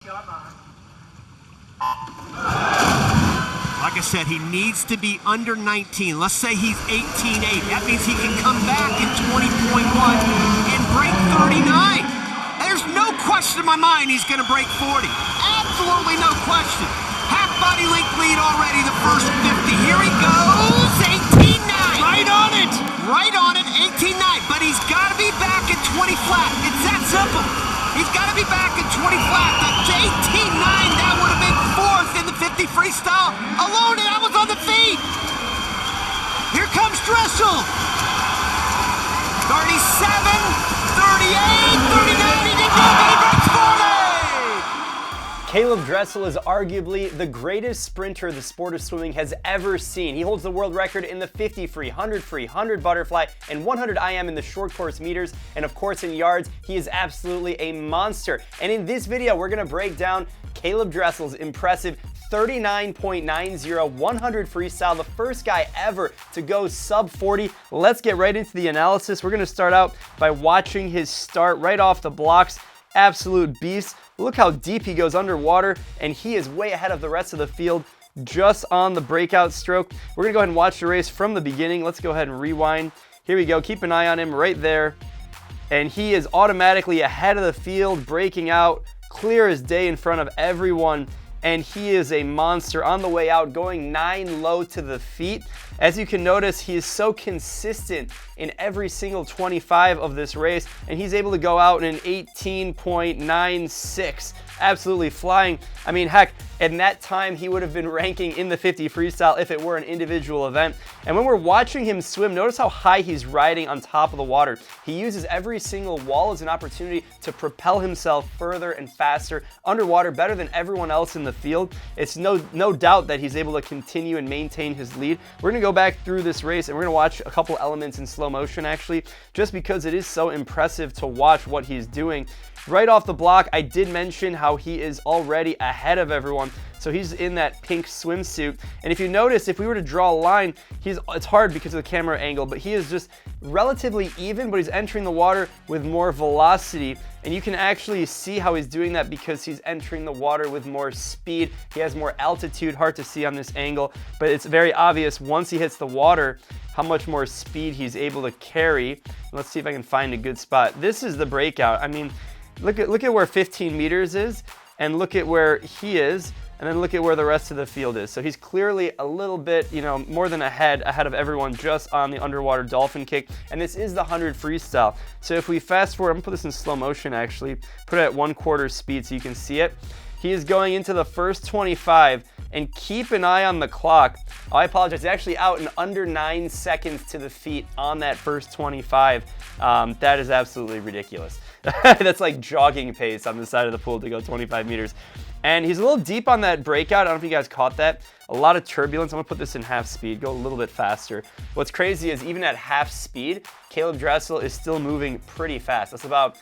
Like I said, he needs to be under 19. Let's say he's 18.8. That means he can come back in 20.1 and break 39. There's no question in my mind he's going to break 40. Absolutely no question. Half body length lead already, the first 50. Here he goes, 18.9. Right on it. Right on it, 18.9. But he's got to be back at 20 flat. It's that simple. He's got to be back at 20 flat. That's 18.9. That would have been fourth in the 50 freestyle alone, and I was on the feet. Here comes Dressel. 37, 38, 39. He did not, but he breaks 40. Caeleb Dressel is arguably the greatest sprinter the sport of swimming has ever seen. He holds the world record in the 50 free, 100 free, 100 butterfly, and 100 IM in the short course meters, and of course in yards. He is absolutely a monster. And in this video, we're gonna break down Caeleb Dressel's impressive 39.90 100 freestyle, the first guy ever to go sub 40. Let's get right into the analysis. We're gonna start out by watching his start right off the blocks. Absolute beast. Look how deep he goes underwater, and he is way ahead of the rest of the field just on the breakout stroke. We're gonna go ahead and watch the race from the beginning. Let's go ahead and rewind. Here we go, keep an eye on him right there. And he is automatically ahead of the field, breaking out, clear as day in front of everyone. And he is a monster on the way out, going 9 low to the feet. As you can notice, he is so consistent in every single 25 of this race, and he's able to go out in an 18.96. Absolutely flying. I mean, heck, in that time, he would have been ranking in the 50 freestyle if it were an individual event. And when we're watching him swim, notice how high he's riding on top of the water. He uses every single wall as an opportunity to propel himself further and faster underwater, better than everyone else in the field. It's no doubt that he's able to continue and maintain his lead. We're gonna go back through this race and we're gonna watch a couple elements in slow motion actually, just because it is so impressive to watch what he's doing. Right off the block, I did mention how he is already ahead of everyone. So he's in that pink swimsuit. And if you notice, if we were to draw a line, it's hard because of the camera angle, but he is just relatively even, but he's entering the water with more velocity. And you can actually see how he's doing that because he's entering the water with more speed. He has more altitude, hard to see on this angle, but it's very obvious once he hits the water how much more speed he's able to carry. Let's see if I can find a good spot. This is the breakout. I mean, look at where 15 meters is, and look at where he is, and then look at where the rest of the field is. So he's clearly a little bit, more than ahead of everyone just on the underwater dolphin kick. And this is the 100 freestyle. So if we fast forward, I'm gonna put this in slow motion actually, put it at 1/4 speed so you can see it. He is going into the first 25, and keep an eye on the clock. Oh, I apologize, it's actually out in under 9 seconds to the feet on that first 25. That is absolutely ridiculous. That's like jogging pace on the side of the pool to go 25 meters. And he's a little deep on that breakout. I don't know if you guys caught that. A lot of turbulence. I'm gonna put this in half speed, go a little bit faster. What's crazy is even at half speed, Caeleb Dressel is still moving pretty fast. That's about,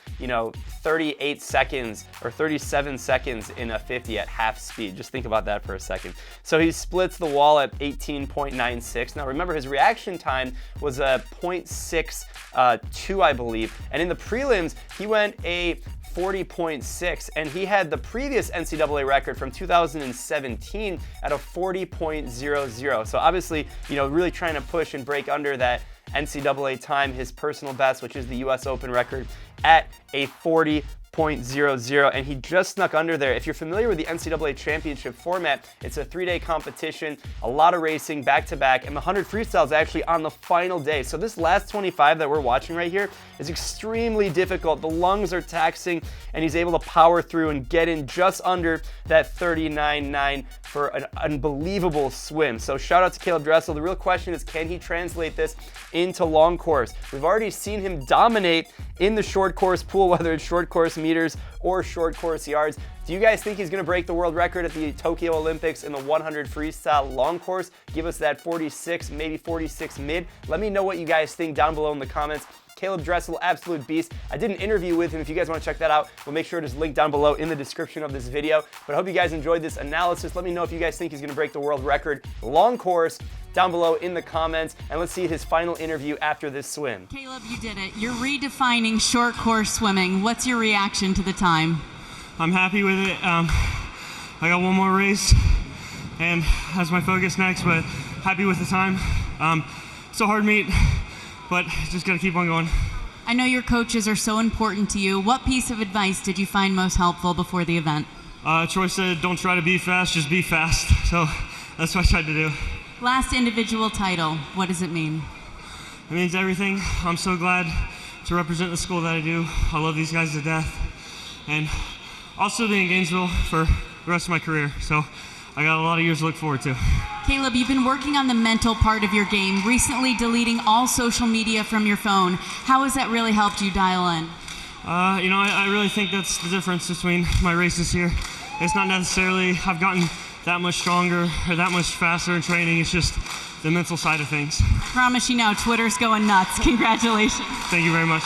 38 seconds or 37 seconds in a 50 at half speed. Just think about that for a second. So he splits the wall at 18.96. Now remember, his reaction time was a 0.62, I believe. And in the prelims, he went a 40.6, and he had the previous NCAA record from 2017 at a 40.00. So obviously, really trying to push and break under that NCAA time, his personal best, which is the US Open record, at a 40.00, and he just snuck under there. If you're familiar with the NCAA championship format, it's a 3-day competition, a lot of racing back to back, and the 100 freestyle is actually on the final day. So this last 25 that we're watching right here is extremely difficult. The lungs are taxing, and he's able to power through and get in just under that 39.9 for an unbelievable swim. So shout out to Caeleb Dressel. The real question is, can he translate this into long course? We've already seen him dominate in the short course pool, whether it's short course meters or short course yards. Do you guys think he's gonna break the world record at the Tokyo Olympics in the 100 freestyle long course? Give us that 46, maybe 46 mid. Let me know what you guys think down below in the comments. Caeleb Dressel, absolute beast. I did an interview with him. If you guys want to check that out, we'll make sure it is linked down below in the description of this video. But I hope you guys enjoyed this analysis. Let me know if you guys think he's going to break the world record long course down below in the comments. And let's see his final interview after this swim. Caeleb, you did it. You're redefining short course swimming. What's your reaction to the time? I'm happy with it. I got one more race, and that's my focus next, but happy with the time. It's a hard meet, but just gotta keep on going. I know your coaches are so important to you. What piece of advice did you find most helpful before the event? Troy said, don't try to be fast, just be fast. So that's what I tried to do. Last individual title, what does it mean? It means everything. I'm so glad to represent the school that I do. I love these guys to death. And also be in Gainesville for the rest of my career. So I got a lot of years to look forward to. Caeleb, you've been working on the mental part of your game, recently deleting all social media from your phone. How has that really helped you dial in? I really think that's the difference between my races here. It's not necessarily I've gotten that much stronger or that much faster in training. It's just the mental side of things. Promise you now, Twitter's going nuts. Congratulations. Thank you very much.